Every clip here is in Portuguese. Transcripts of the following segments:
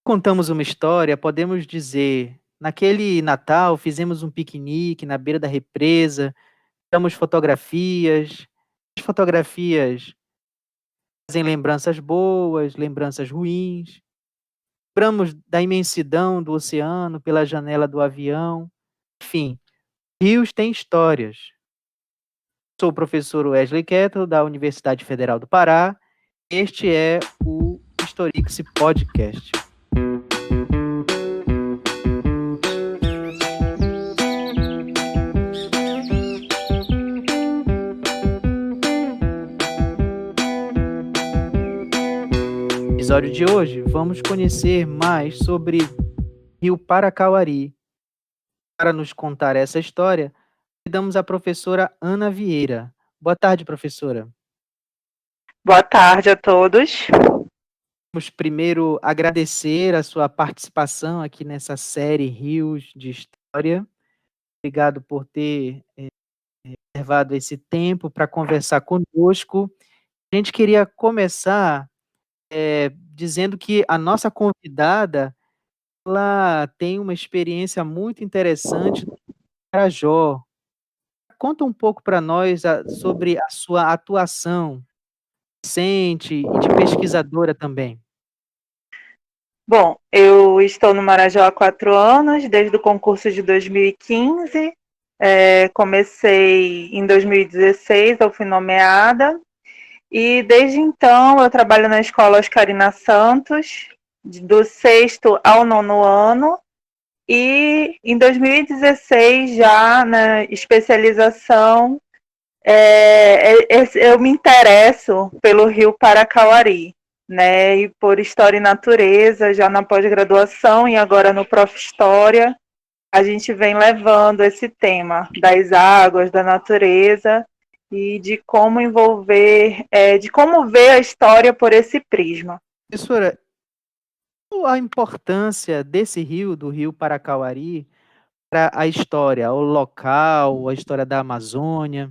Contamos uma história, podemos dizer: naquele Natal fizemos um piquenique na beira da represa, tiramos fotografias. As fotografias trazem lembranças boas, lembranças ruins. Lembramos da imensidão do oceano pela janela do avião. Enfim, rios têm histórias. Sou o professor Wesley Kettle, da Universidade Federal do Pará. Este é o Historix Podcast. No episódio de hoje, vamos conhecer mais sobre Rio Paracauari. Para nos contar essa história, convidamos a professora Ana Vieira. Boa tarde, professora. Boa tarde a todos. Vamos primeiro agradecer a sua participação aqui nessa série Rios de História. Obrigado por ter reservado esse tempo para conversar conosco. A gente queria começar dizendo que a nossa convidada ela tem uma experiência muito interessante no Marajó. Conta um pouco para nós sobre a sua atuação docente e de pesquisadora também. Bom, eu estou no Marajó há 4 anos, desde o concurso de 2015. Comecei em 2016, eu fui nomeada. E desde então eu trabalho na escola Oscarina Santos, do 6º ao 9º ano. E em 2016, já na especialização, eu me interesso pelo Rio Paracauari, né, e por História e Natureza, já na pós-graduação e agora no Prof. História, a gente vem levando esse tema das águas, da natureza e de como envolver, de como ver a história por esse prisma. Professora, qual a importância desse rio, do Rio Paracauari, para a história, o local, a história da Amazônia?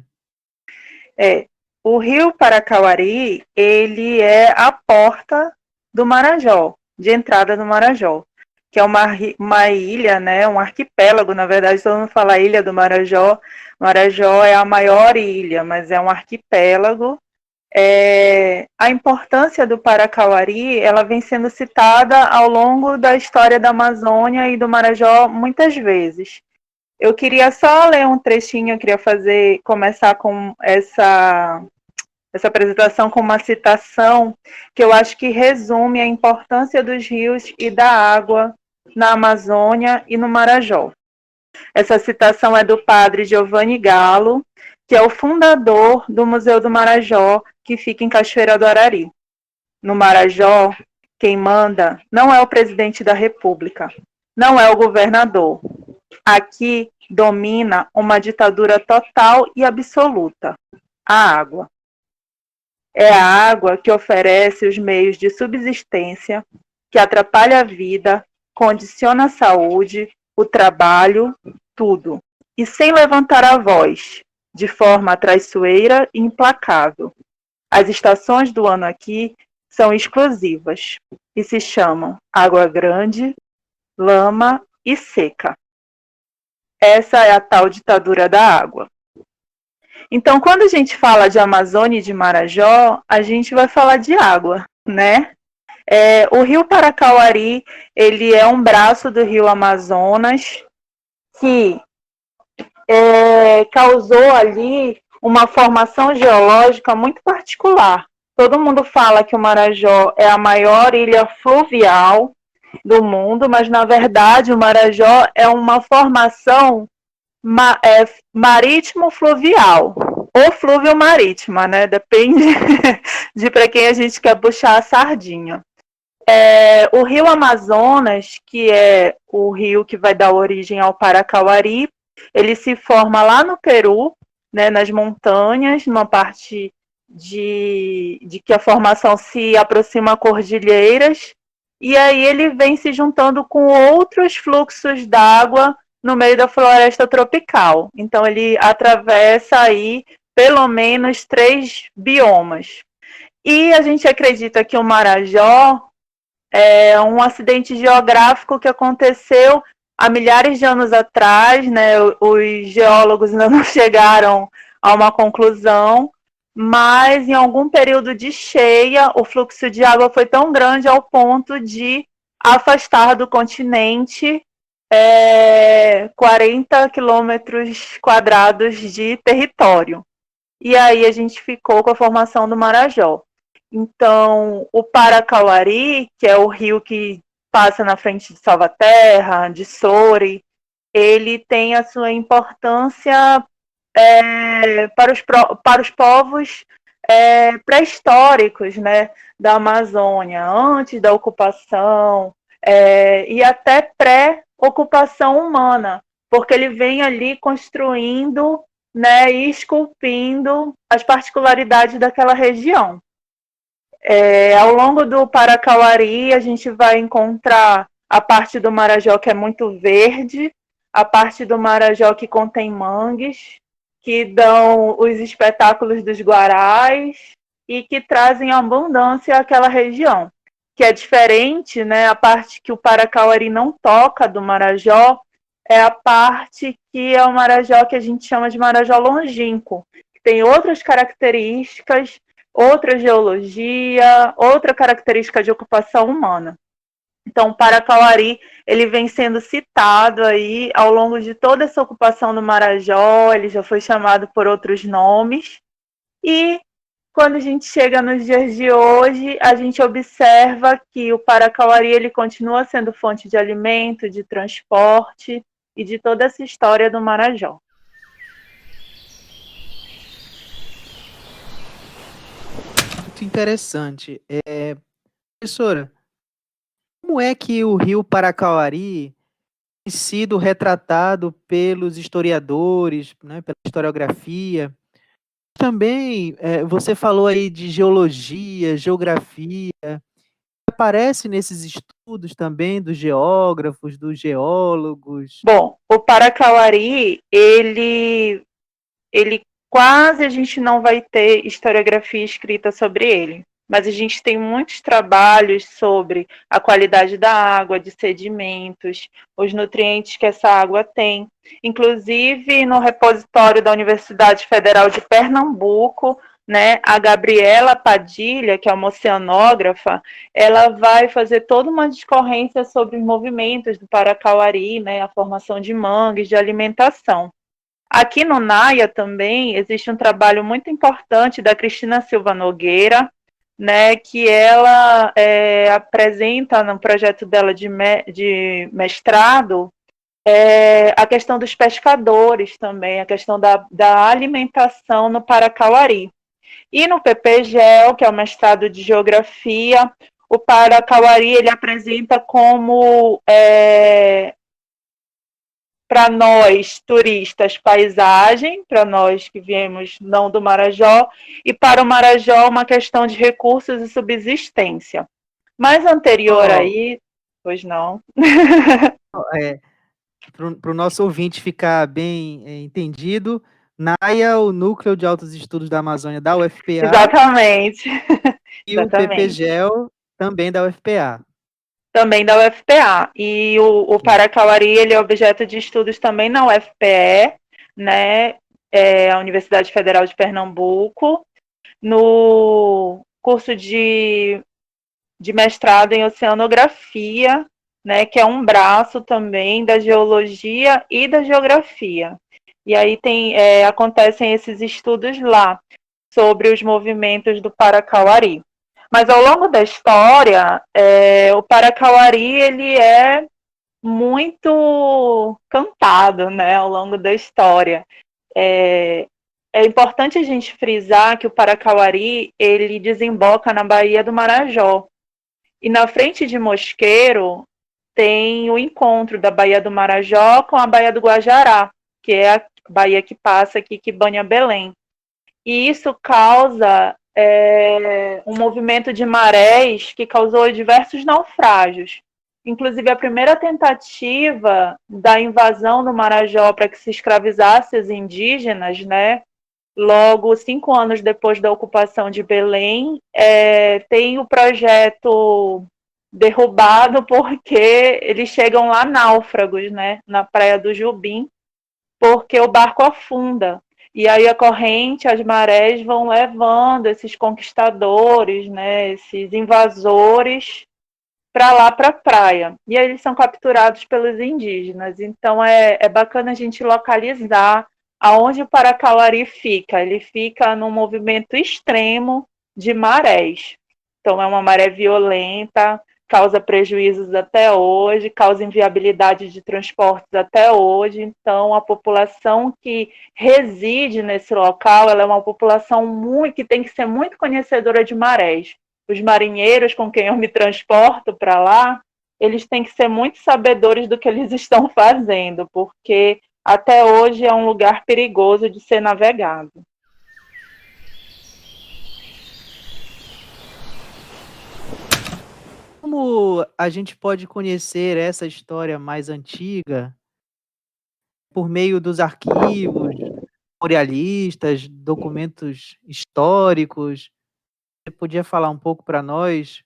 O Rio Paracauari, ele é a porta do Marajó, de entrada do Marajó, que é uma ilha, né, um arquipélago, na verdade, todo mundo fala Ilha do Marajó. Marajó é a maior ilha, mas é um arquipélago. A importância do Paracauari, ela vem sendo citada ao longo da história da Amazônia e do Marajó muitas vezes. Eu queria só ler um trechinho, eu queria começar com essa apresentação com uma citação que eu acho que resume a importância dos rios e da água na Amazônia e no Marajó. Essa citação é do padre Giovanni Galo, que é o fundador do Museu do Marajó, que fica em Cachoeira do Arari. No Marajó, quem manda não é o presidente da República, não é o governador. Aqui domina uma ditadura total e absoluta: a água. É a água que oferece os meios de subsistência, que atrapalha a vida, condiciona a saúde, o trabalho, tudo. E sem levantar a voz, de forma traiçoeira e implacável. As estações do ano aqui são exclusivas e se chamam água grande, lama e seca. Essa é a tal ditadura da água. Então, quando a gente fala de Amazônia e de Marajó, a gente vai falar de água, né? O Rio Paracauari, ele é um braço do Rio Amazonas que causou ali uma formação geológica muito particular. Todo mundo fala que o Marajó é a maior ilha fluvial do mundo, mas, na verdade, o Marajó é uma formação marítimo-fluvial, ou fluvio-marítima, né? Depende de para quem a gente quer puxar a sardinha. O Rio Amazonas, que é o rio que vai dar origem ao Paracauari, ele se forma lá no Peru, né, nas montanhas, numa parte de que a formação se aproxima a cordilheiras, e aí ele vem se juntando com outros fluxos d'água no meio da floresta tropical. Então ele atravessa aí pelo menos 3 biomas. E a gente acredita que o Marajó é um acidente geográfico que aconteceu há milhares de anos atrás, né? Os geólogos ainda não chegaram a uma conclusão, mas em algum período de cheia, o fluxo de água foi tão grande ao ponto de afastar do continente 40 quilômetros quadrados de território. E aí a gente ficou com a formação do Marajó. Então, o Paracauari, que é o rio que passa na frente de Salvaterra, de Soure, ele tem a sua importância para os povos pré-históricos, né, da Amazônia, antes da ocupação, e até pré-ocupação humana, porque ele vem ali construindo, né, e esculpindo as particularidades daquela região. Ao longo do Paracauari, a gente vai encontrar a parte do Marajó que é muito verde, a parte do Marajó que contém mangues, que dão os espetáculos dos guarais e que trazem abundância àquela região. Que é diferente, né? A parte que o Paracauari não toca do Marajó é a parte que é o Marajó que a gente chama de Marajó longínquo, que tem outras características, outra geologia, outra característica de ocupação humana. Então, o Paracauari, ele vem sendo citado aí ao longo de toda essa ocupação do Marajó, ele já foi chamado por outros nomes, e quando a gente chega nos dias de hoje, a gente observa que o Paracauari, ele continua sendo fonte de alimento, de transporte e de toda essa história do Marajó. Muito interessante. Professora, como é que o rio Paracauari tem sido retratado pelos historiadores, né, pela historiografia? Também, você falou aí de geologia, geografia, aparece nesses estudos também dos geógrafos, dos geólogos? Bom, o Paracauari, ele quase a gente não vai ter historiografia escrita sobre ele, mas a gente tem muitos trabalhos sobre a qualidade da água, de sedimentos, os nutrientes que essa água tem. Inclusive, no repositório da Universidade Federal de Pernambuco, né, a Gabriela Padilha, que é uma oceanógrafa, ela vai fazer toda uma discorrência sobre os movimentos do Paracauari, né, a formação de mangues, de alimentação. Aqui no NAIA também existe um trabalho muito importante da Cristina Silva Nogueira, né, que ela apresenta no projeto dela de mestrado a questão dos pescadores também, a questão da alimentação no Paracauari. E no PPGEL, que é o mestrado de Geografia, o Paracauari ele apresenta como para nós turistas paisagem, para nós que viemos não do Marajó, e para o Marajó uma questão de recursos e subsistência. Mais anterior aí, pois não. Para o nosso ouvinte ficar bem entendido, NAIA, o Núcleo de Altos Estudos da Amazônia da UFPA. Exatamente. E exatamente. O PPGEL também da UFPA. Também da UFPA. E o Paracauari, ele é objeto de estudos também na UFPE, né? A Universidade Federal de Pernambuco, no curso de mestrado em oceanografia, né, que é um braço também da geologia e da geografia. E aí acontecem esses estudos lá sobre os movimentos do Paracauari. Mas ao longo da história, o Paracauari ele é muito cantado, né, ao longo da história. É importante a gente frisar que o Paracauari ele desemboca na Baía do Marajó. E na frente de Mosqueiro tem o encontro da Baía do Marajó com a Baía do Guajará, que é a baía que passa aqui, que banha Belém. E isso causa um movimento de marés que causou diversos naufrágios. Inclusive, a primeira tentativa da invasão do Marajó para que se escravizasse os indígenas, né? Logo, 5 anos depois da ocupação de Belém, tem o projeto derrubado porque eles chegam lá náufragos, né, na praia do Jubim, porque o barco afunda. E aí a corrente, as marés vão levando esses conquistadores, né, esses invasores para lá para a praia. E aí eles são capturados pelos indígenas. Então é bacana a gente localizar aonde o Paracauari fica. Ele fica num movimento extremo de marés. Então é uma maré violenta, causa prejuízos até hoje, causa inviabilidade de transportes até hoje. Então a população que reside nesse local, ela é uma população que tem que ser muito conhecedora de marés. Os marinheiros com quem eu me transporto para lá, eles têm que ser muito sabedores do que eles estão fazendo, porque até hoje é um lugar perigoso de ser navegado. Como a gente pode conhecer essa história mais antiga por meio dos arquivos, memorialistas, documentos históricos? Você podia falar um pouco para nós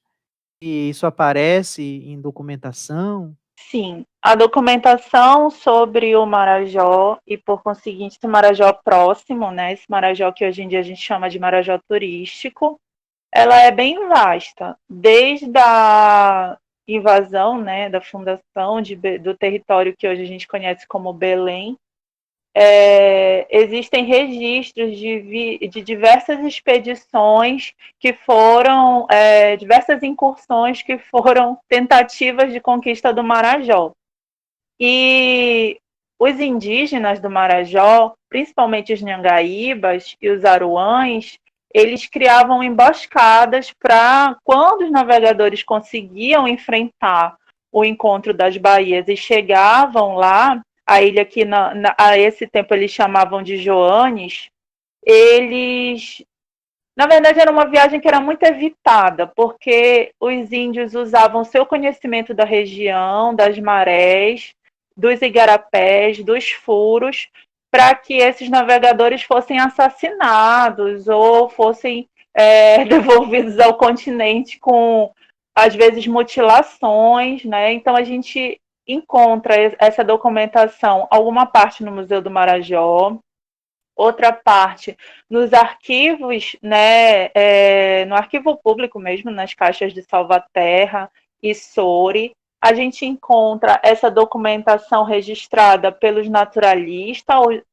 se isso aparece em documentação? Sim, a documentação sobre o Marajó e, por conseguinte, o Marajó próximo, né? Esse Marajó que hoje em dia a gente chama de Marajó turístico, ela é bem vasta, desde a invasão, né, da fundação do território que hoje a gente conhece como Belém. Existem registros de diversas expedições que foram, diversas incursões que foram tentativas de conquista do Marajó. E os indígenas do Marajó, principalmente os Nhangaíbas e os Aruães, eles criavam emboscadas para, quando os navegadores conseguiam enfrentar o encontro das baías e chegavam lá, a ilha que a esse tempo eles chamavam de Joanes, eles na verdade, era uma viagem que era muito evitada, porque os índios usavam seu conhecimento da região, das marés, dos igarapés, dos furos, para que esses navegadores fossem assassinados ou fossem devolvidos ao continente com, às vezes, mutilações, né? Então, a gente encontra essa documentação, alguma parte no Museu do Marajó, outra parte nos arquivos, né, no arquivo público mesmo, nas caixas de Salvaterra e Soure, a gente encontra essa documentação registrada pelos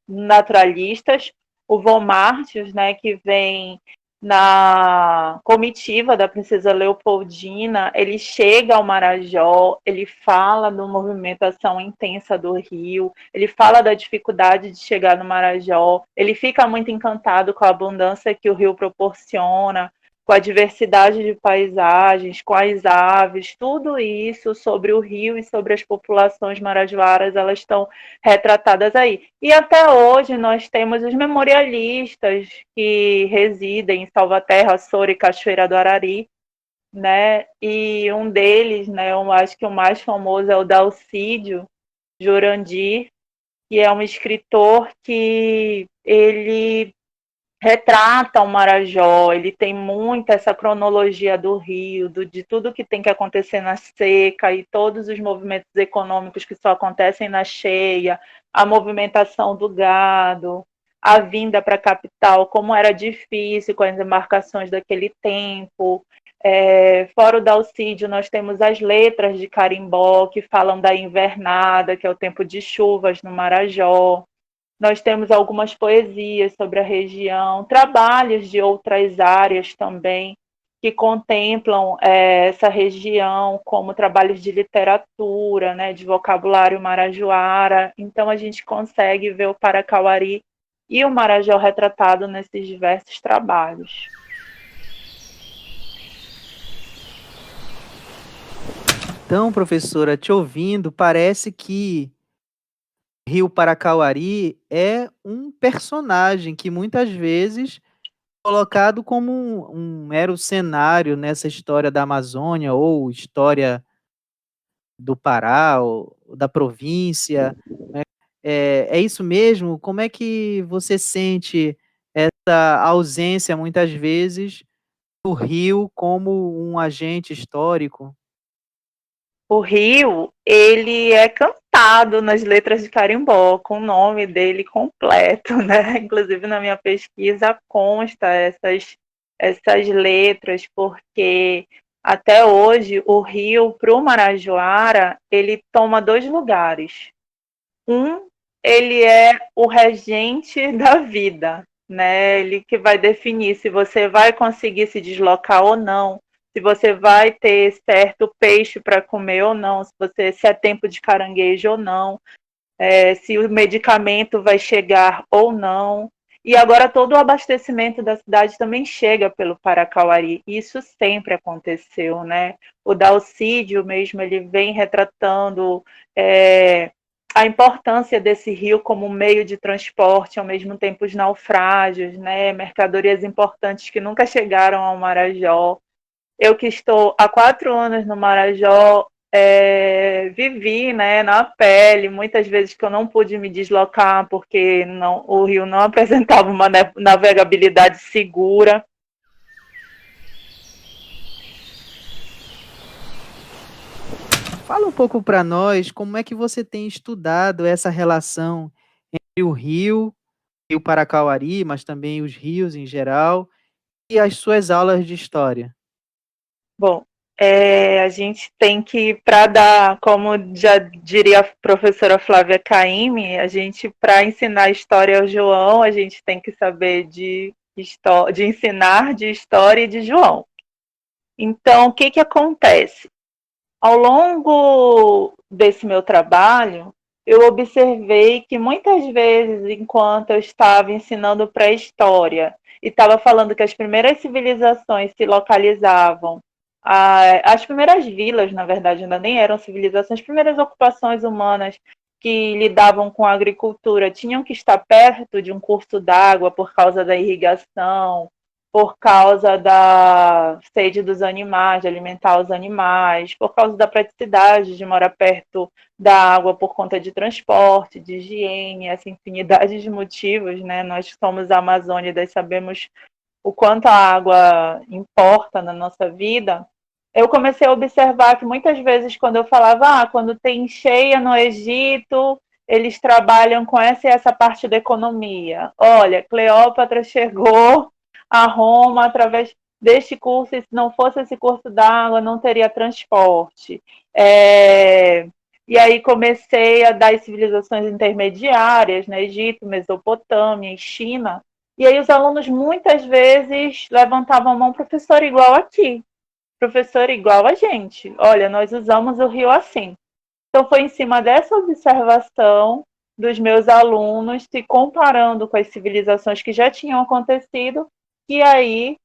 naturalistas, o Von Martius, né, que vem na comitiva da princesa Leopoldina, ele chega ao Marajó, ele fala da movimentação intensa do rio, ele fala da dificuldade de chegar no Marajó, ele fica muito encantado com a abundância que o rio proporciona, com a diversidade de paisagens, com as aves, tudo isso sobre o rio e sobre as populações marajoaras, elas estão retratadas aí. E até hoje nós temos os memorialistas que residem em Salvaterra, Soura e Cachoeira do Arari, né? E um deles, né, eu acho que o mais famoso é o Dalcídio Jurandir, que é um escritor que ele retrata o Marajó, ele tem muito essa cronologia do rio, de tudo que tem que acontecer na seca e todos os movimentos econômicos que só acontecem na cheia, a movimentação do gado, a vinda para a capital, como era difícil com as embarcações daquele tempo. Fora o Dalcídio, nós temos as letras de Carimbó, que falam da invernada, que é o tempo de chuvas no Marajó. Nós temos algumas poesias sobre a região, trabalhos de outras áreas também, que contemplam essa região, como trabalhos de literatura, né, de vocabulário marajoara. Então, a gente consegue ver o Paracauari e o Marajó retratado nesses diversos trabalhos. Então, professora, te ouvindo, parece que Rio Paracauari é um personagem que muitas vezes é colocado como um mero cenário nessa história da Amazônia ou história do Pará ou da província, né. É isso mesmo? Como é que você sente essa ausência, muitas vezes, do rio como um agente histórico? O rio, ele é cantado nas letras de carimbó, com o nome dele completo, né? Inclusive na minha pesquisa consta essas letras, porque até hoje o rio, para o Marajoara, ele toma dois lugares. Um, ele é o regente da vida, né? Ele que vai definir se você vai conseguir se deslocar ou não, se você vai ter certo peixe para comer ou não, se é tempo de caranguejo ou não, se o medicamento vai chegar ou não. E agora todo o abastecimento da cidade também chega pelo Paracauari. Isso sempre aconteceu, né? O Dalcídio mesmo, ele vem retratando a importância desse rio como meio de transporte, ao mesmo tempo os naufrágios, né? Mercadorias importantes que nunca chegaram ao Marajó. Eu que estou há 4 anos no Marajó, vivi, né, na pele, muitas vezes que eu não pude me deslocar porque o rio não apresentava uma navegabilidade segura. Fala um pouco para nós como é que você tem estudado essa relação entre o Rio Paracauari, mas também os rios em geral, e as suas aulas de história. Bom, a gente tem que, para dar, como já diria a professora Flávia Caymmi, a gente, para ensinar história ao João, a gente tem que saber de ensinar de história e de João. Então, o que acontece? Ao longo desse meu trabalho, eu observei que muitas vezes, enquanto eu estava ensinando pré-história e estava falando que as primeiras civilizações se localizavam, as primeiras vilas, na verdade, ainda nem eram civilizações, as primeiras ocupações humanas que lidavam com a agricultura tinham que estar perto de um curso d'água por causa da irrigação, por causa da sede dos animais, de alimentar os animais, por causa da praticidade de morar perto da água por conta de transporte, de higiene, essa infinidade de motivos, né? Nós que somos amazônidas sabemos o quanto a água importa na nossa vida. Eu comecei a observar que muitas vezes quando eu falava, quando tem cheia no Egito, eles trabalham com essa e essa parte da economia. Olha, Cleópatra chegou a Roma através deste curso, e se não fosse esse curso d'água, não teria transporte. E aí comecei a dar as civilizações intermediárias, né? Egito, Mesopotâmia e China. E aí os alunos muitas vezes levantavam a mão, professor, igual aqui, professor, igual a gente. Olha, nós usamos o rio assim. Então foi em cima dessa observação dos meus alunos, se comparando com as civilizações que já tinham acontecido, e aí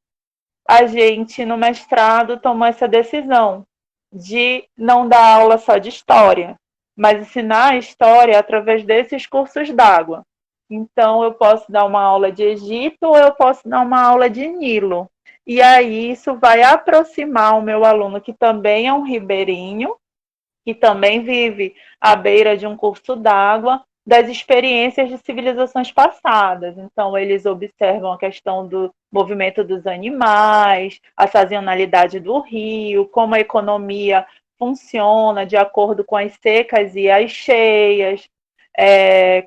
a gente, no mestrado, tomou essa decisão de não dar aula só de história, mas ensinar a história através desses cursos d'água. Então, eu posso dar uma aula de Egito ou eu posso dar uma aula de Nilo. E aí, isso vai aproximar o meu aluno, que também é um ribeirinho, que também vive à beira de um curso d'água, das experiências de civilizações passadas. Então, eles observam a questão do movimento dos animais, a sazonalidade do rio, como a economia funciona de acordo com as secas e as cheias,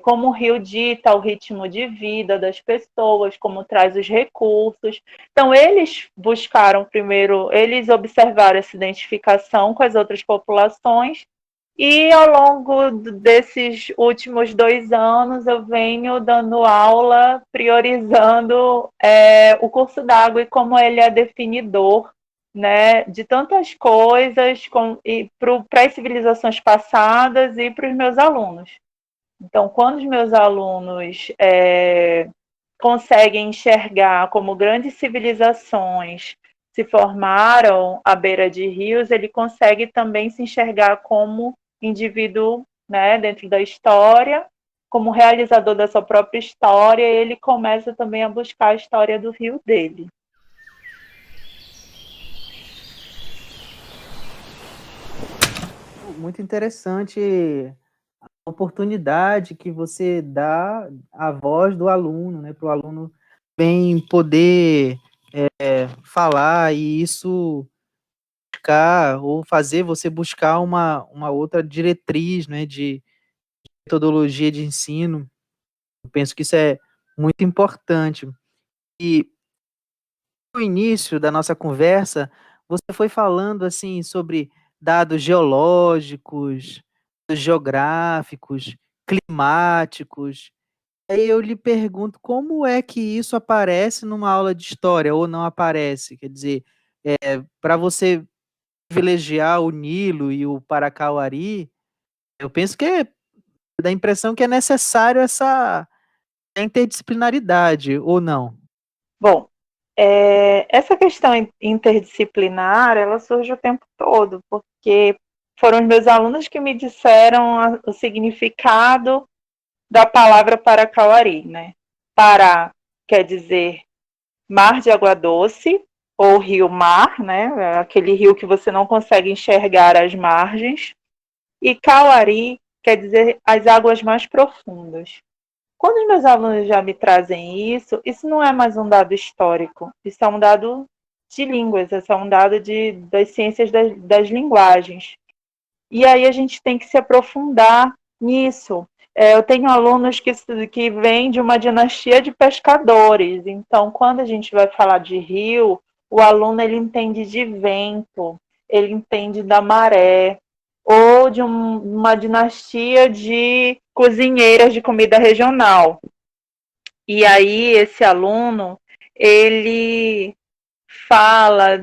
como o rio dita o ritmo de vida das pessoas, como traz os recursos. Então, eles buscaram primeiro, eles observaram essa identificação com as outras populações, e ao longo desses últimos 2 anos eu venho dando aula, priorizando o curso d'água e como ele é definidor, né, de tantas coisas para as civilizações passadas e para os meus alunos. Então, quando os meus alunos conseguem enxergar como grandes civilizações se formaram à beira de rios, ele consegue também se enxergar como indivíduo, né, dentro da história, como realizador da sua própria história, e ele começa também a buscar a história do rio dele. Muito interessante a oportunidade que você dá à voz do aluno, né, para o aluno bem poder falar, e isso buscar ou fazer você buscar uma outra diretriz, né, de metodologia de ensino. Eu penso que isso é muito importante. E no início da nossa conversa, você foi falando assim sobre dados geológicos, geográficos, climáticos. Aí eu lhe pergunto como é que isso aparece numa aula de história ou não aparece? Quer dizer, para você privilegiar o Nilo e o Paracauari, eu penso que dá a impressão que é necessário essa interdisciplinaridade, ou não? Bom, essa questão interdisciplinar, ela surge o tempo todo, porque foram os meus alunos que me disseram o significado da palavra Paracauari, né? Pará quer dizer mar de água doce, ou rio-mar, né? Aquele rio que você não consegue enxergar as margens. E Cauari quer dizer as águas mais profundas. Quando os meus alunos já me trazem isso não é mais um dado histórico, isso é um dado de línguas, isso é um dado das ciências das linguagens. E aí a gente tem que se aprofundar nisso. Eu tenho alunos que vêm de uma dinastia de pescadores, então quando a gente vai falar de rio, o aluno ele entende de vento, ele entende da maré, ou de uma dinastia de cozinheiras de comida regional. E aí esse aluno, ele fala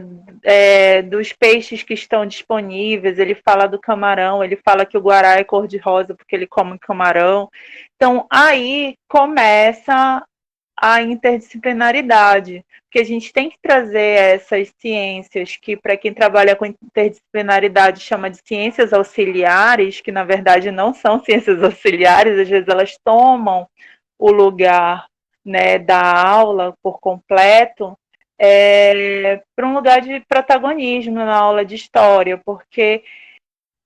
dos peixes que estão disponíveis, ele fala do camarão, ele fala que o guará é cor-de-rosa porque ele come camarão. Então, aí começa a interdisciplinaridade, porque a gente tem que trazer essas ciências que, para quem trabalha com interdisciplinaridade, chama de ciências auxiliares, que na verdade não são ciências auxiliares, às vezes elas tomam o lugar, né, da aula por completo, para um lugar de protagonismo na aula de história, porque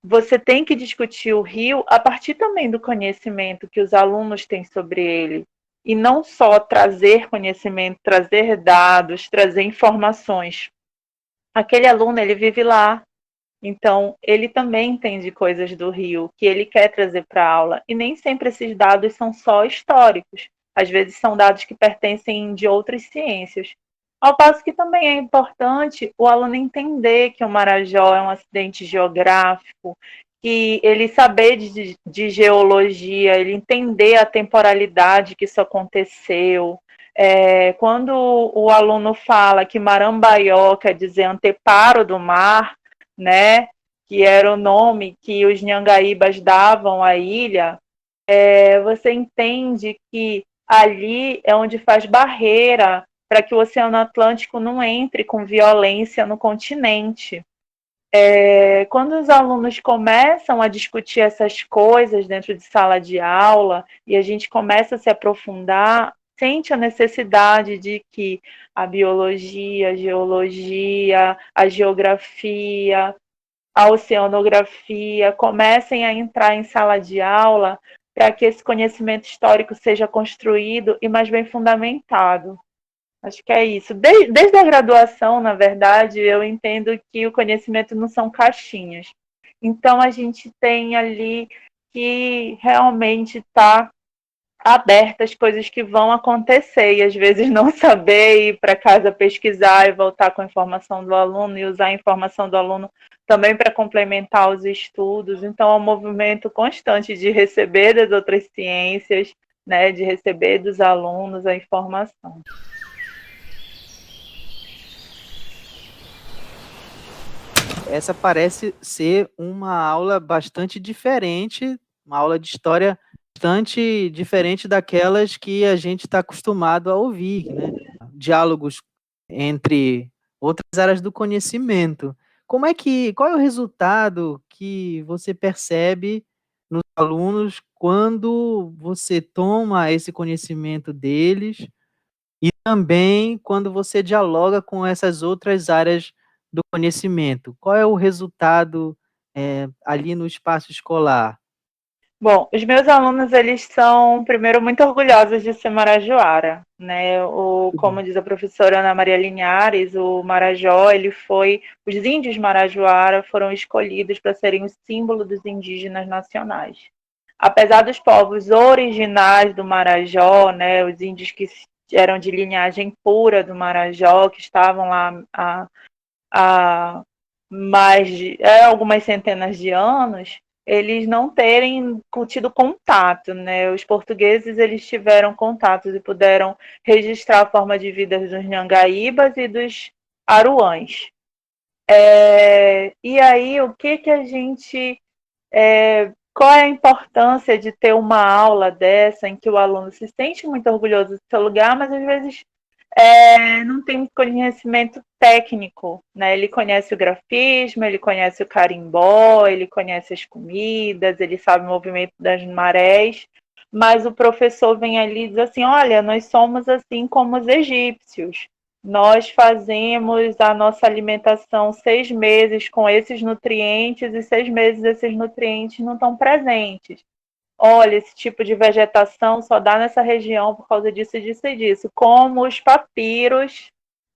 você tem que discutir o Rio a partir também do conhecimento que os alunos têm sobre ele. E não só trazer conhecimento, trazer dados, trazer informações. Aquele aluno, ele vive lá, então ele também entende coisas do Rio que ele quer trazer para a aula. E nem sempre esses dados são só históricos. Às vezes são dados que pertencem de outras ciências. Ao passo que também é importante o aluno entender que o Marajó é um acidente geográfico, que ele saber de geologia, ele entender a temporalidade que isso aconteceu. Quando o aluno fala que Marambaió quer dizer anteparo do mar, né, que era o nome que os nhangaíbas davam à ilha, você entende que ali é onde faz barreira para que o Oceano Atlântico não entre com violência no continente. Quando os alunos começam a discutir essas coisas dentro de sala de aula e a gente começa a se aprofundar, sente a necessidade de que a biologia, a geologia, a geografia, a oceanografia comecem a entrar em sala de aula para que esse conhecimento histórico seja construído e mais bem fundamentado. Acho que é isso. Desde a graduação, na verdade, eu entendo que o conhecimento não são caixinhas. Então, a gente tem ali que realmente estar aberta às coisas que vão acontecer e às vezes não saber ir para casa pesquisar e voltar com a informação do aluno e usar a informação do aluno também para complementar os estudos. Então, é um movimento constante de receber das outras ciências, né, de receber dos alunos a informação. Essa parece ser uma aula bastante diferente, uma aula de história bastante diferente daquelas que a gente está acostumado a ouvir, né? Diálogos entre outras áreas do conhecimento. Qual é o resultado que você percebe nos alunos quando você toma esse conhecimento deles e também quando você dialoga com essas outras áreas do conhecimento? Qual é o resultado, ali no espaço escolar? Bom, os meus alunos, eles são, primeiro, muito orgulhosos de ser marajoara, né? Como diz a professora Ana Maria Linhares, o Marajó, os índios marajoara foram escolhidos para serem o símbolo dos indígenas nacionais. Apesar dos povos originais do Marajó, né, os índios que eram de linhagem pura do Marajó, que estavam lá há algumas centenas de anos, eles não terem tido contato, né? Os portugueses, eles tiveram contatos e puderam registrar a forma de vida dos Nhangaíbas e dos Aruãs. E aí, o que a gente... qual é a importância de ter uma aula dessa em que o aluno se sente muito orgulhoso do seu lugar, mas às vezes não tem conhecimento técnico, né? Ele conhece o grafismo, ele conhece o carimbó, ele conhece as comidas, ele sabe o movimento das marés, mas o professor vem ali e diz assim, olha, nós somos assim como os egípcios, nós fazemos a nossa alimentação 6 meses com esses nutrientes e 6 meses esses nutrientes não estão presentes. Olha, esse tipo de vegetação só dá nessa região por causa disso, disso e disso, como os papiros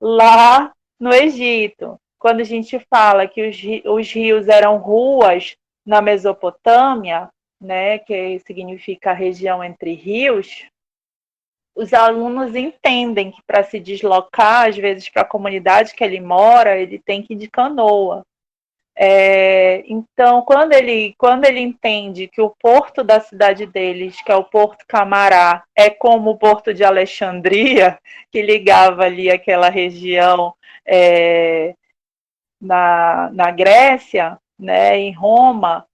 lá no Egito. Quando a gente fala que os rios eram ruas na Mesopotâmia, né, que significa a região entre rios, os alunos entendem que para se deslocar, às vezes, para a comunidade que ele mora, ele tem que ir de canoa. Então, quando ele entende que o porto da cidade deles, que é o Porto Camará, é como o Porto de Alexandria, que ligava ali aquela região na Grécia, né, em Roma,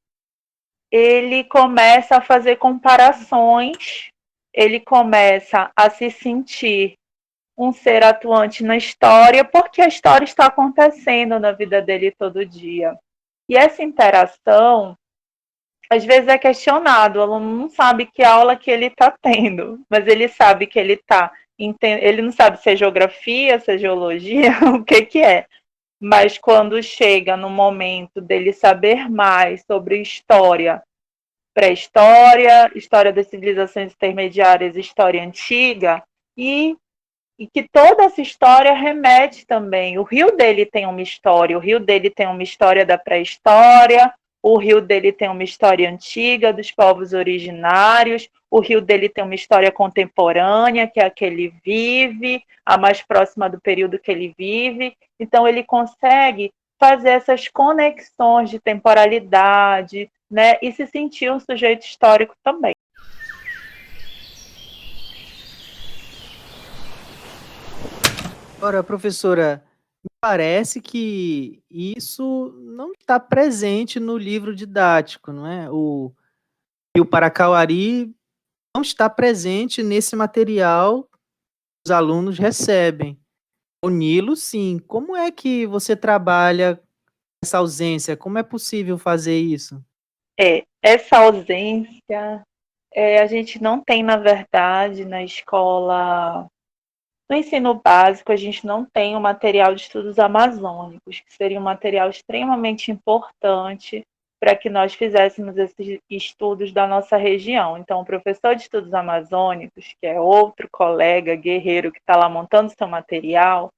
ele começa a fazer comparações, ele começa a se sentir um ser atuante na história, porque a história está acontecendo na vida dele todo dia. E essa interação, às vezes é questionado, o aluno não sabe que aula que ele está tendo, mas ele sabe que ele não sabe se é geografia, se é geologia, o que é. Mas quando chega no momento dele saber mais sobre história, pré-história, história das civilizações intermediárias, história antiga, e que toda essa história remete também. O rio dele tem uma história, o rio dele tem uma história da pré-história, o rio dele tem uma história antiga dos povos originários, o rio dele tem uma história contemporânea, que é a que ele vive, a mais próxima do período que ele vive. Então, ele consegue fazer essas conexões de temporalidade, né, e se sentir um sujeito histórico também. Ora, professora, me parece que isso não está presente no livro didático, não é? O Rio Paracauari não está presente nesse material que os alunos recebem. O Nilo, sim. Como é que você trabalha essa ausência? Como é possível fazer isso? Essa ausência a gente não tem, na verdade, na escola, no ensino básico, a gente não tem o material de estudos amazônicos, que seria um material extremamente importante para que nós fizéssemos esses estudos da nossa região. Então, o professor de estudos amazônicos, que é outro colega guerreiro que está lá montando seu material,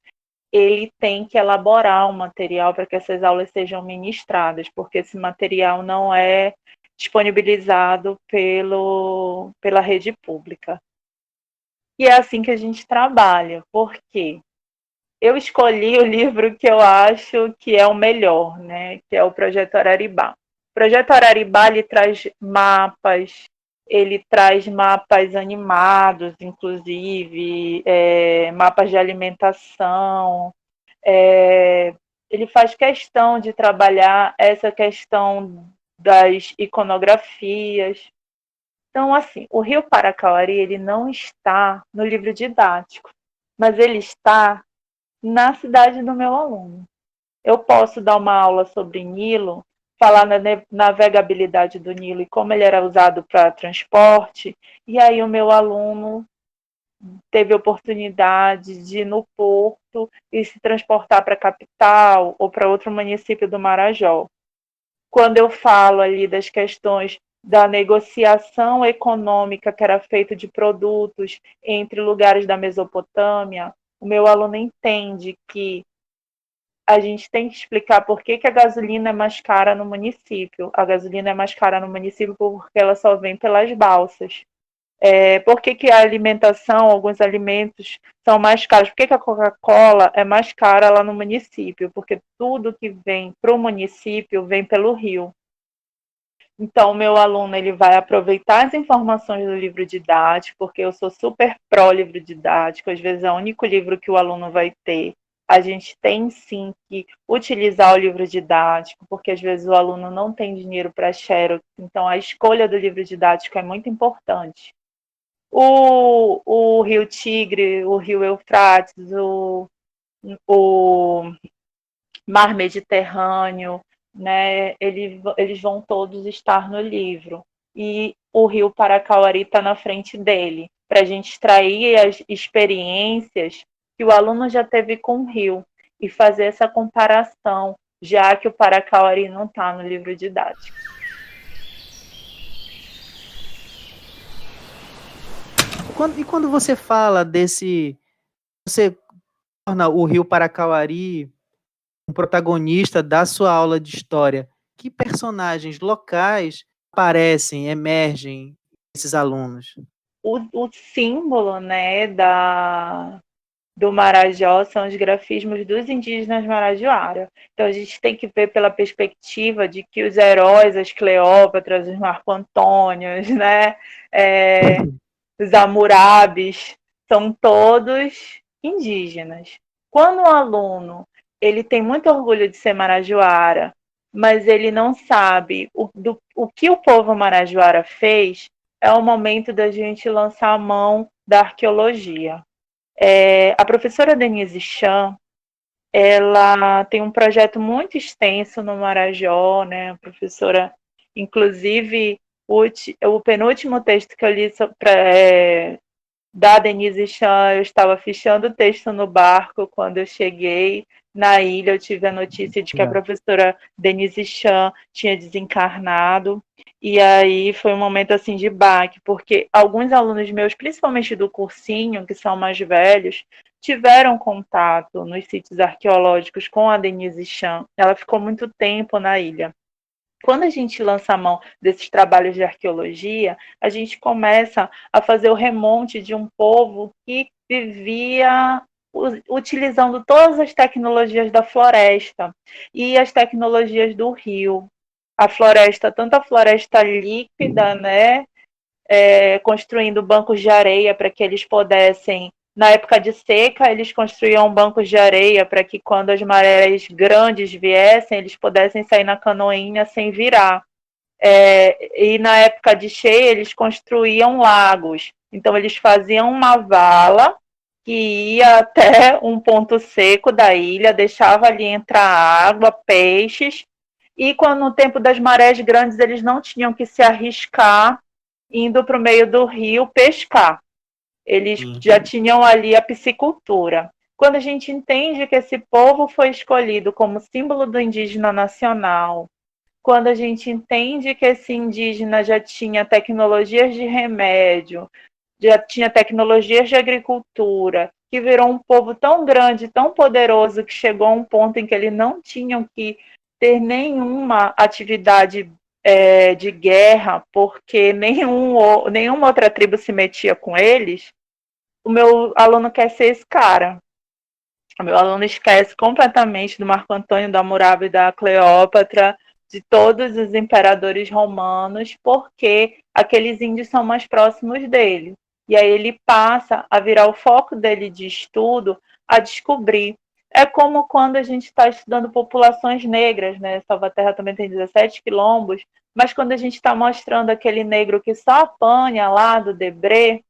ele tem que elaborar um material para que essas aulas sejam ministradas, porque esse material não é disponibilizado pela rede pública. E é assim que a gente trabalha, porque eu escolhi o livro que eu acho que é o melhor, né? Que é o Projeto Araribá. O Projeto Araribá, ele traz mapas animados, inclusive, mapas de alimentação. Ele faz questão de trabalhar essa questão das iconografias. Então, assim, o Rio Paracauari, ele não está no livro didático, mas ele está na cidade do meu aluno. Eu posso dar uma aula sobre Nilo, falar na navegabilidade do Nilo e como ele era usado para transporte, e aí o meu aluno teve oportunidade de ir no porto e se transportar para a capital ou para outro município do Marajó. Quando eu falo ali das questões da negociação econômica que era feita de produtos entre lugares da Mesopotâmia, o meu aluno entende que a gente tem que explicar por que a gasolina é mais cara no município. A gasolina é mais cara no município porque ela só vem pelas balsas. Por que a alimentação, alguns alimentos são mais caros? Por que a Coca-Cola é mais cara lá no município? Porque tudo que vem para o município vem pelo rio. Então, o meu aluno ele vai aproveitar as informações do livro didático, porque eu sou super pró livro didático, às vezes é o único livro que o aluno vai ter. A gente tem sim que utilizar o livro didático, porque às vezes o aluno não tem dinheiro para xerox, então a escolha do livro didático é muito importante. O Rio Tigre, o Rio Eufrates, o Mar Mediterrâneo, né, eles vão todos estar no livro. E o Rio Paracauari está na frente dele, para a gente extrair as experiências que o aluno já teve com o rio e fazer essa comparação, já que o Paracauari não está no livro didático. E quando você fala você torna o Rio Paracauari um protagonista da sua aula de história, que personagens locais aparecem, emergem esses alunos? O símbolo, né, do Marajó são os grafismos dos indígenas marajoara. Então a gente tem que ver pela perspectiva de que os heróis, as Cleópatras, os Marco Antônios, né, os Hammurabis, são todos indígenas. Quando o aluno ele tem muito orgulho de ser marajoara, mas ele não sabe o que o povo marajoara fez, é o momento da gente lançar a mão da arqueologia. A professora Denise Chan, ela tem um projeto muito extenso no Marajó, né? A professora, inclusive, o penúltimo texto que eu li da Denise Chan, eu estava fichando o texto no barco quando eu cheguei na ilha, eu tive a notícia de que a professora Denise Chan tinha desencarnado, e aí foi um momento assim de baque, porque alguns alunos meus, principalmente do cursinho, que são mais velhos, tiveram contato nos sítios arqueológicos com a Denise Chan. Ela ficou muito tempo na ilha. Quando a gente lança a mão desses trabalhos de arqueologia, a gente começa a fazer o remonte de um povo que vivia utilizando todas as tecnologias da floresta e as tecnologias do rio. A floresta, tanto a floresta líquida, né, construindo bancos de areia para que eles pudessem, na época de seca, eles construíam bancos de areia para que quando as marés grandes viessem, eles pudessem sair na canoinha sem virar. E na época de cheia, eles construíam lagos. Então, eles faziam uma vala que ia até um ponto seco da ilha, deixava ali entrar água, peixes, e quando no tempo das marés grandes eles não tinham que se arriscar indo para o meio do rio pescar. Eles já tinham ali a piscicultura. Quando a gente entende que esse povo foi escolhido como símbolo do indígena nacional, quando a gente entende que esse indígena já tinha tecnologias de remédio, já tinha tecnologias de agricultura, que virou um povo tão grande, tão poderoso, que chegou a um ponto em que eles não tinham que ter nenhuma atividade de guerra, porque nenhuma outra tribo se metia com eles, o meu aluno quer ser esse cara. O meu aluno esquece completamente do Marco Antônio, da Hammurabi, da Cleópatra, de todos os imperadores romanos, porque aqueles índios são mais próximos dele. E aí ele passa a virar o foco dele de estudo a descobrir. É como quando a gente está estudando populações negras, né? Salvaterra também tem 17 quilombos, mas quando a gente está mostrando aquele negro que só apanha lá do Debré,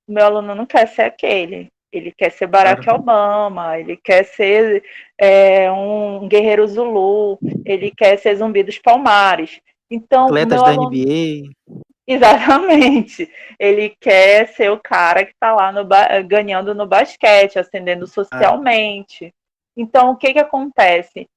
o meu aluno não quer ser aquele. Ele quer ser Barack Obama, ele quer ser um guerreiro Zulu, ele quer ser Zumbi dos Palmares. Então, Atletas meu da aluno. NBA. Exatamente. Ele quer ser o cara que está lá ganhando no basquete, ascendendo socialmente. Então, o que acontece?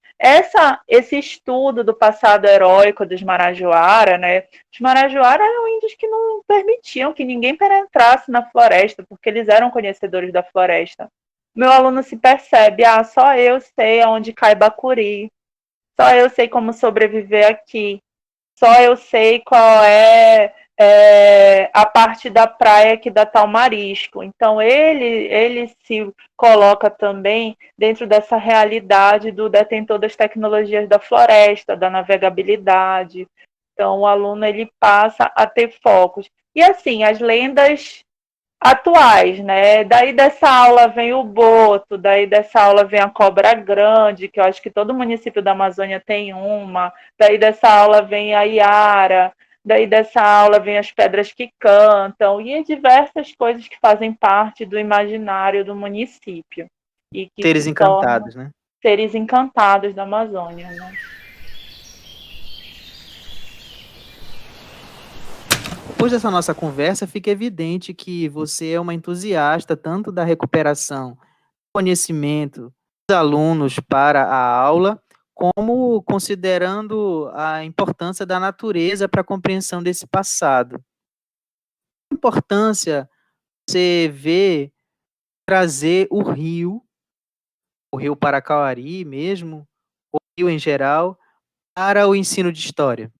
esse estudo do passado heróico dos Marajoara, né? Os Marajoara eram índios que não permitiam que ninguém penetrasse na floresta, porque eles eram conhecedores da floresta. Meu aluno se percebe, só eu sei aonde cai bacuri, só eu sei como sobreviver aqui, só eu sei qual é a parte da praia que dá tal marisco. Então, ele se coloca também dentro dessa realidade do detentor das tecnologias da floresta, da navegabilidade. Então, o aluno ele passa a ter focos. E assim, as lendas atuais, né? Daí dessa aula vem o boto, daí dessa aula vem a cobra grande, que eu acho que todo município da Amazônia tem uma, daí dessa aula vem a iara, daí dessa aula vem as pedras que cantam, e diversas coisas que fazem parte do imaginário do município, e que Seres se tornam encantados, né? seres encantados da Amazônia, né? Depois dessa nossa conversa, fica evidente que você é uma entusiasta tanto da recuperação do conhecimento dos alunos para a aula, como considerando a importância da natureza para a compreensão desse passado. A importância você vê trazer o rio Paracauari mesmo, o rio em geral, para o ensino de história?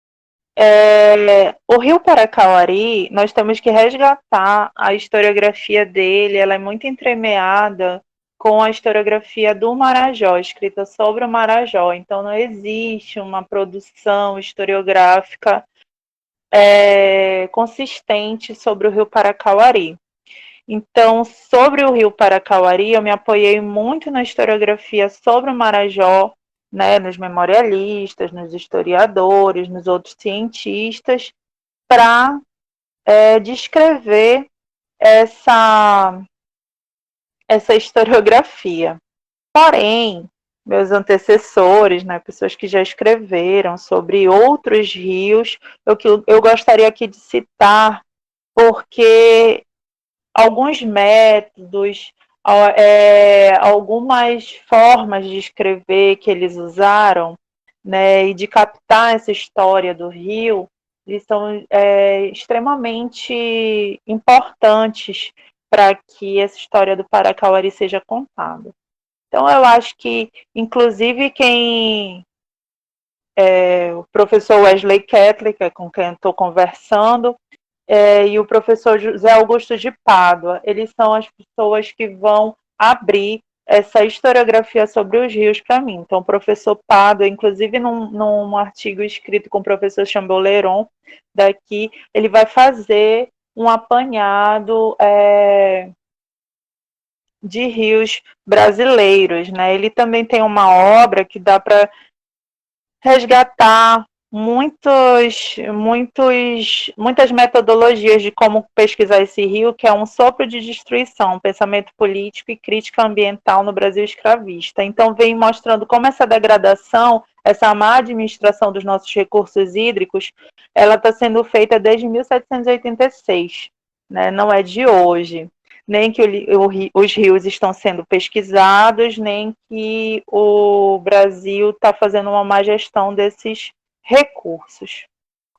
O Rio Paracauari, nós temos que resgatar a historiografia dele, ela é muito entremeada com a historiografia do Marajó, escrita sobre o Marajó. Então, não existe uma produção historiográfica consistente sobre o Rio Paracauari. Então, sobre o Rio Paracauari, eu me apoiei muito na historiografia sobre o Marajó, né, nos memorialistas, nos historiadores, nos outros cientistas, para descrever essa historiografia. Porém, meus antecessores, né, pessoas que já escreveram sobre outros rios, eu gostaria aqui de citar, porque alguns métodos, algumas formas de escrever que eles usaram, né, e de captar essa história do rio, eles são extremamente importantes para que essa história do Paracauari seja contada. Então, eu acho que, inclusive, o professor Wesley Kettler, que é com quem estou conversando, e o professor José Augusto de Pádua, eles são as pessoas que vão abrir essa historiografia sobre os rios para mim. Então, o professor Pádua, inclusive num artigo escrito com o professor Chamboleron, daqui, ele vai fazer um apanhado de rios brasileiros, né? Ele também tem uma obra que dá para resgatar muitas metodologias de como pesquisar esse rio, que é um sopro de destruição, pensamento político e crítica ambiental no Brasil escravista. Então, vem mostrando como essa degradação, essa má administração dos nossos recursos hídricos, ela está sendo feita desde 1786, né? Não é de hoje. Nem que os rios estão sendo pesquisados, nem que o Brasil está fazendo uma má gestão desses recursos.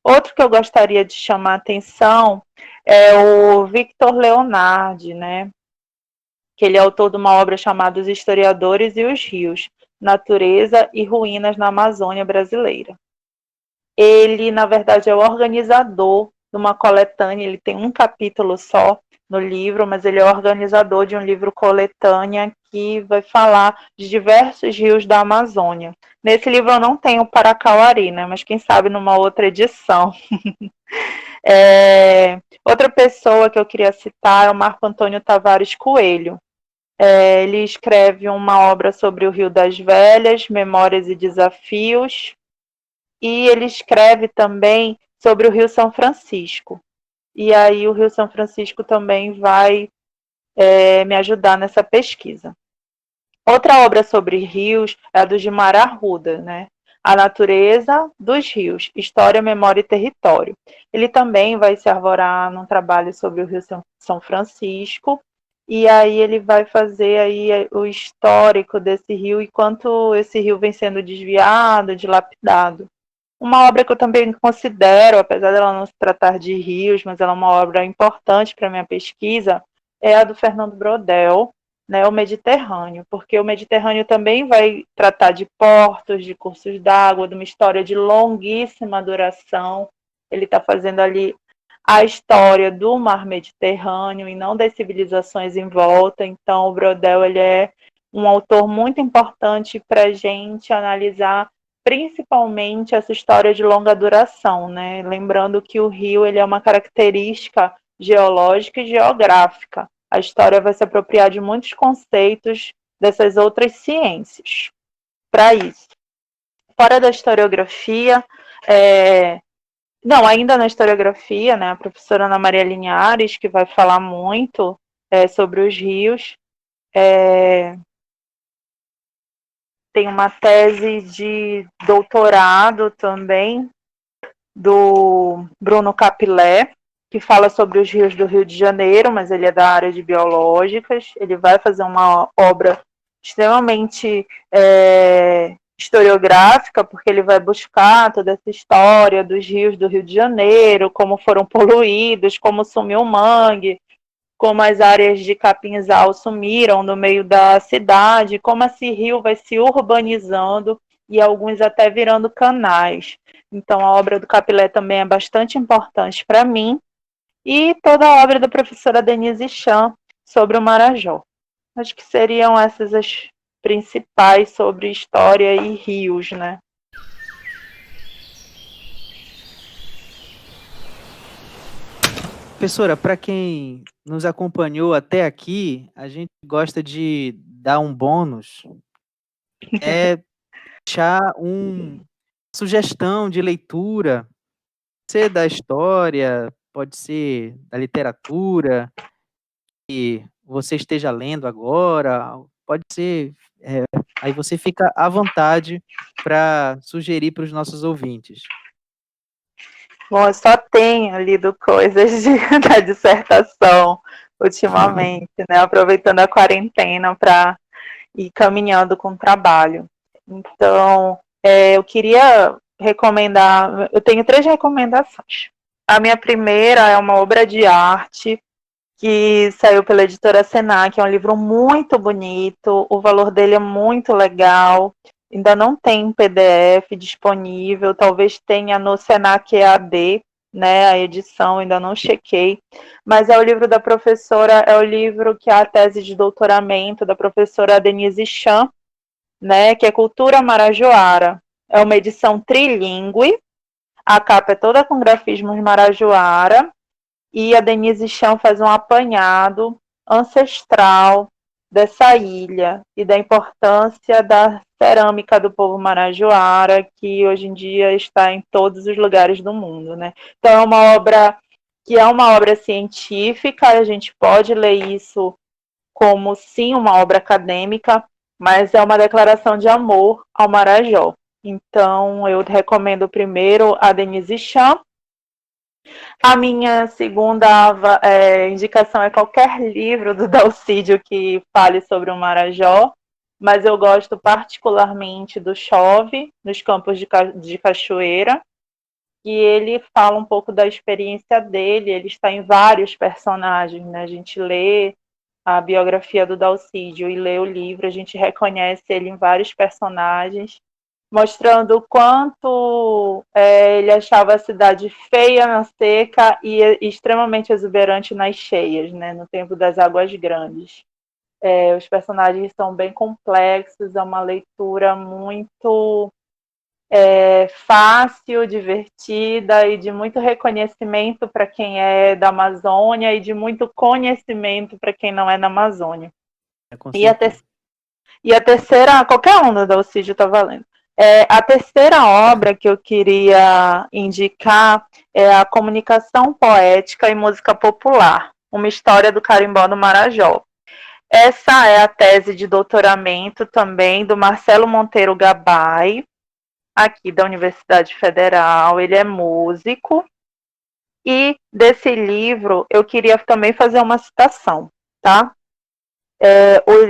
Outro que eu gostaria de chamar a atenção é o Victor Leonardi, né? Que ele é autor de uma obra chamada Os Historiadores e os Rios, Natureza e Ruínas na Amazônia Brasileira. Ele, na verdade, é o organizador de uma coletânea, ele tem um capítulo só no livro, mas ele é o organizador de um livro coletânea que vai falar de diversos rios da Amazônia. Nesse livro eu não tenho Paracauari, né, mas quem sabe numa outra edição. Outra pessoa que eu queria citar é o Marco Antônio Tavares Coelho. Ele escreve uma obra sobre o Rio das Velhas, Memórias e Desafios, e ele escreve também sobre o Rio São Francisco. E aí o Rio São Francisco também vai me ajudar nessa pesquisa. Outra obra sobre rios é a do Gilmar Arruda, né? A Natureza dos Rios, História, Memória e Território. Ele também vai se arvorar num trabalho sobre o Rio São Francisco e aí ele vai fazer aí o histórico desse rio e quanto esse rio vem sendo desviado, dilapidado. Uma obra que eu também considero, apesar dela não se tratar de rios, mas ela é uma obra importante para a minha pesquisa, é a do Fernando Brodel, né, o Mediterrâneo, porque o Mediterrâneo também vai tratar de portos, de cursos d'água, de uma história de longuíssima duração. Ele está fazendo ali a história do mar Mediterrâneo e não das civilizações em volta. Então, o Brodel ele é um autor muito importante para a gente analisar principalmente essa história de longa duração, né? Lembrando que o rio ele é uma característica geológica e geográfica. A história vai se apropriar de muitos conceitos dessas outras ciências para isso. Fora da historiografia, não, ainda na historiografia, né, a professora Ana Maria Linhares, que vai falar muito sobre os rios, tem uma tese de doutorado também do Bruno Capilé, que fala sobre os rios do Rio de Janeiro, mas ele é da área de biológicas. Ele vai fazer uma obra extremamente historiográfica, porque ele vai buscar toda essa história dos rios do Rio de Janeiro, como foram poluídos, como sumiu o mangue, como as áreas de capinzal sumiram no meio da cidade, como esse rio vai se urbanizando e alguns até virando canais. Então, a obra do Capilé também é bastante importante para mim, e toda a obra da professora Denise Chan sobre o Marajó. Acho que seriam essas as principais sobre história e rios, né? Professora, para quem nos acompanhou até aqui, a gente gosta de dar um bônus, deixar uma sugestão de leitura, pode ser da história, pode ser da literatura, que você esteja lendo agora, pode ser, aí você fica à vontade para sugerir para os nossos ouvintes. Bom, eu só tenho lido coisas da dissertação ultimamente, né? Aproveitando a quarentena para ir caminhando com o trabalho. Então, eu queria recomendar. Eu tenho 3 recomendações. A minha primeira é uma obra de arte que saiu pela editora Senac, é um livro muito bonito, o valor dele é muito legal. Ainda não tem em PDF disponível, talvez tenha no Senac EAD, né, a edição, ainda não chequei, mas é o livro da professora, é o livro que é a tese de doutoramento da professora Denise Chan, né, que é Cultura Marajoara. É uma edição trilingüe, a capa é toda com grafismos marajoara, e a Denise Chan faz um apanhado ancestral dessa ilha e da importância da cerâmica do povo marajoara, que hoje em dia está em todos os lugares do mundo, né? Então é uma obra que é uma obra científica, a gente pode ler isso como sim uma obra acadêmica, mas é uma declaração de amor ao Marajó. Então eu recomendo primeiro a Denise Chan. A minha segunda indicação é qualquer livro do Dalcídio que fale sobre o Marajó, mas eu gosto particularmente do Chove, nos Campos de Cachoeira, e ele fala um pouco da experiência dele, ele está em vários personagens, né? A gente lê a biografia do Dalcídio e lê o livro, a gente reconhece ele em vários personagens, mostrando o quanto ele achava a cidade feia na seca e extremamente exuberante nas cheias, né, no tempo das águas grandes. Os personagens são bem complexos, é uma leitura muito fácil, divertida e de muito reconhecimento para quem é da Amazônia e de muito conhecimento para quem não é da Amazônia. E a terceira, qualquer uma da Alcídio está valendo. A terceira obra que eu queria indicar é a Comunicação Poética e Música Popular, uma história do carimbó no Marajó. Essa é a tese de doutoramento também do Marcelo Monteiro Gabay, aqui da Universidade Federal. Ele é músico. E desse livro eu queria também fazer uma citação, tá?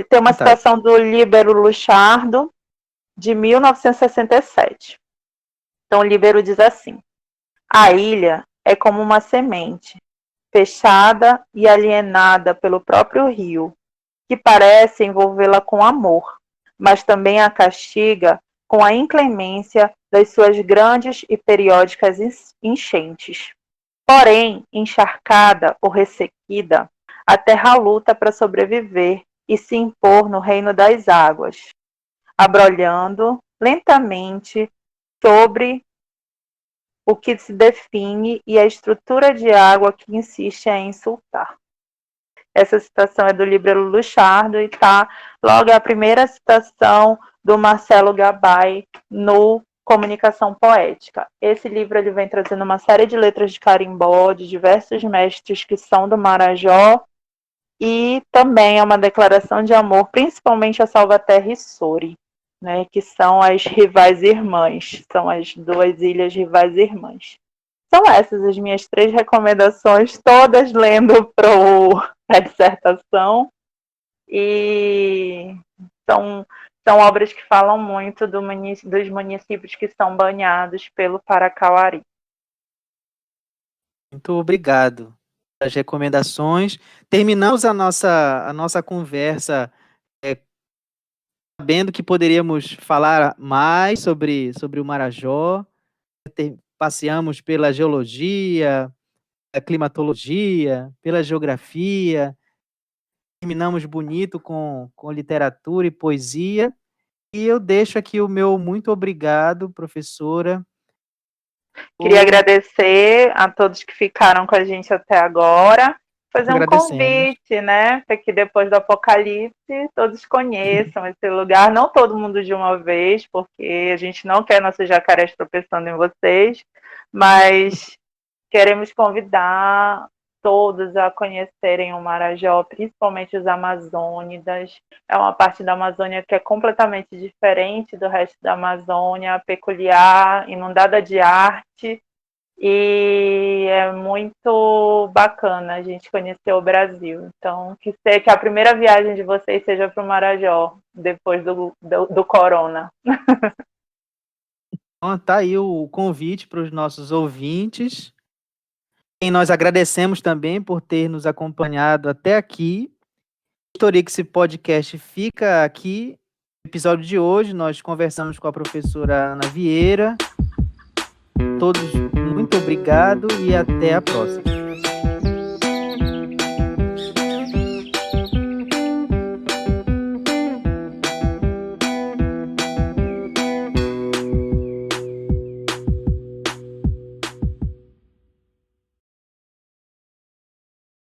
Tem uma citação do Líbero Luchardo, de 1967. Então, o Líbero diz assim: a ilha é como uma semente, fechada e alienada pelo próprio rio, que parece envolvê-la com amor, mas também a castiga com a inclemência das suas grandes e periódicas enchentes. Porém, encharcada ou ressequida, a terra luta para sobreviver e se impor no reino das águas, abrolhando lentamente sobre o que se define e a estrutura de água que insiste em insultar. Essa citação é do Líbero Luchardo e está logo a primeira citação do Marcelo Gabay no Comunicação Poética. Esse livro ele vem trazendo uma série de letras de carimbó de diversos mestres que são do Marajó e também é uma declaração de amor, principalmente a Salvaterra e Soure, né, que são as rivais irmãs, são as duas ilhas rivais irmãs. São essas as minhas 3 recomendações, todas lendo para a dissertação, e são obras que falam muito dos municípios que são banhados pelo Paracauari. Muito obrigado pelas recomendações. Terminamos a nossa conversa sabendo que poderíamos falar mais sobre o Marajó. Passeamos pela geologia, a climatologia, pela geografia, terminamos bonito com literatura e poesia, e eu deixo aqui o meu muito obrigado, professora. Queria agradecer a todos que ficaram com a gente até agora, fazer um convite, né, para que depois do apocalipse todos conheçam esse lugar, não todo mundo de uma vez, porque a gente não quer nossos jacarés tropeçando em vocês, mas queremos convidar todos a conhecerem o Marajó, principalmente os amazônidas. É uma parte da Amazônia que é completamente diferente do resto da Amazônia, peculiar, inundada de arte, e é muito bacana a gente conhecer o Brasil. Então, que a primeira viagem de vocês seja para o Marajó, depois do corona. Então, tá aí o convite para os nossos ouvintes. E nós agradecemos também por ter nos acompanhado até aqui. Historix Podcast fica aqui. No episódio de hoje, nós conversamos com a professora Ana Vieira. Todos, muito obrigado e até a próxima.